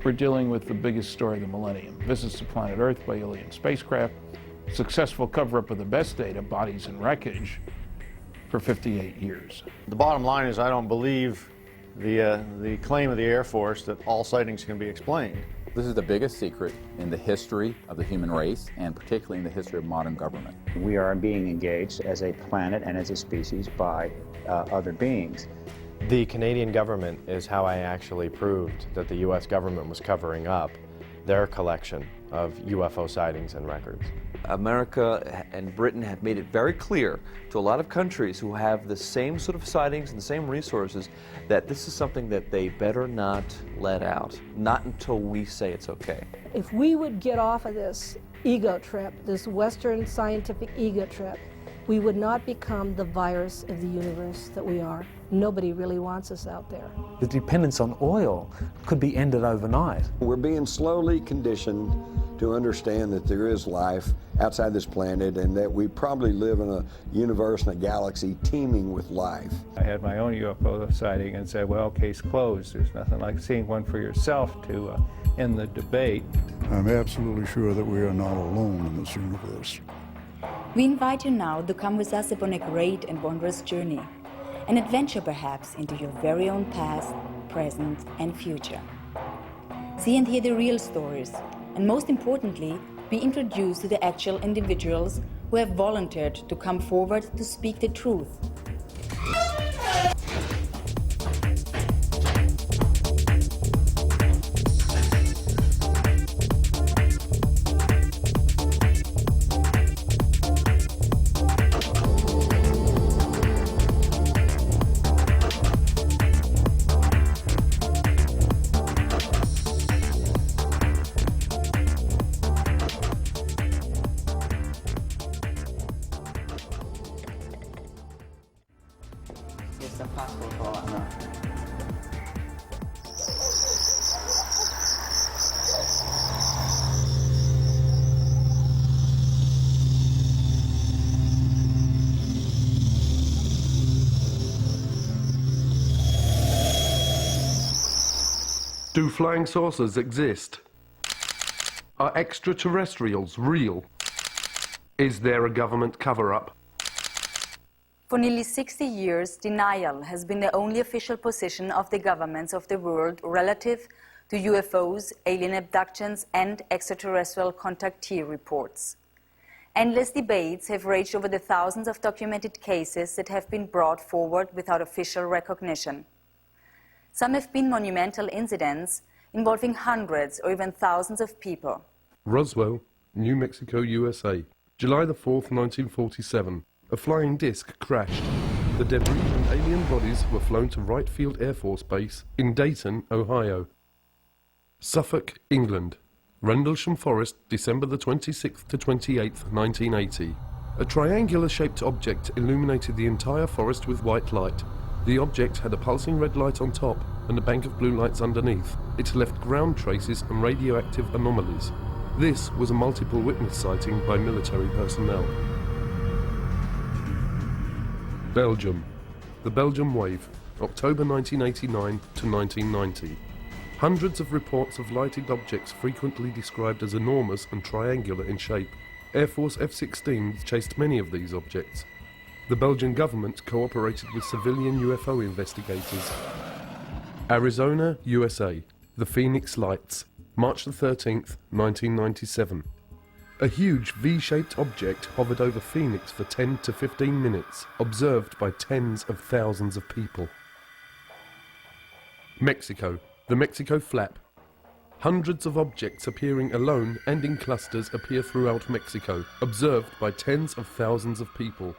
we're dealing with the biggest story of the millennium. Visits to planet Earth by alien spacecraft, successful cover-up of the best data, bodies and wreckage, for 58 years. The bottom line is I don't believe the claim of the Air Force that all sightings can be explained. This is the biggest secret in the history of the human race, and particularly in the history of modern government. We are being engaged as a planet and as a species by other beings. The Canadian government is how I actually proved that the U.S. government was covering up their collection of UFO sightings and records. America and Britain have made it very clear to a lot of countries who have the same sort of sightings and the same resources that this is something that they better not let out, not until we say it's okay. If we would get off of this ego trip, this Western scientific ego trip, we would not become the virus of the universe that we are. Nobody really wants us out there. The dependence on oil could be ended overnight. We're being slowly conditioned to understand that there is life outside this planet and that we probably live in a universe and a galaxy teeming with life. I had my own UFO sighting and said, well, case closed. There's nothing like seeing one for yourself to end the debate. I'm absolutely sure that we are not alone in this universe. We invite you now to come with us upon a great and wondrous journey, an adventure perhaps into your very own past, present and future. See and hear the real stories, and most importantly, be introduced to the actual individuals who have volunteered to come forward to speak the truth. Do flying saucers exist? Are extraterrestrials real? Is there a government cover-up? For nearly 60 years, denial has been the only official position of the governments of the world relative to UFOs, alien abductions, and extraterrestrial contactee reports. Endless debates have raged over the thousands of documented cases that have been brought forward without official recognition. Some have been monumental incidents involving hundreds or even thousands of people. Roswell, New Mexico, USA. July the 4th, 1947. A flying disc crashed. The debris and alien bodies were flown to Wright Field Air Force Base in Dayton, Ohio. Suffolk, England. Rendlesham Forest, December the 26th to 28th, 1980. A triangular-shaped object illuminated the entire forest with white light. The object had a pulsing red light on top and a bank of blue lights underneath. It left ground traces and radioactive anomalies. This was a multiple witness sighting by military personnel. Belgium. The Belgium Wave, October 1989 to 1990. Hundreds of reports of lighted objects frequently described as enormous and triangular in shape. Air Force F-16s chased many of these objects. The Belgian government cooperated with civilian UFO investigators. Arizona, USA. The Phoenix Lights, March the 13th, 1997. A huge V-shaped object hovered over Phoenix for 10 to 15 minutes, observed by tens of thousands of people. Mexico. The Mexico Flap. Hundreds of objects appearing alone and in clusters appear throughout Mexico, observed by tens of thousands of people.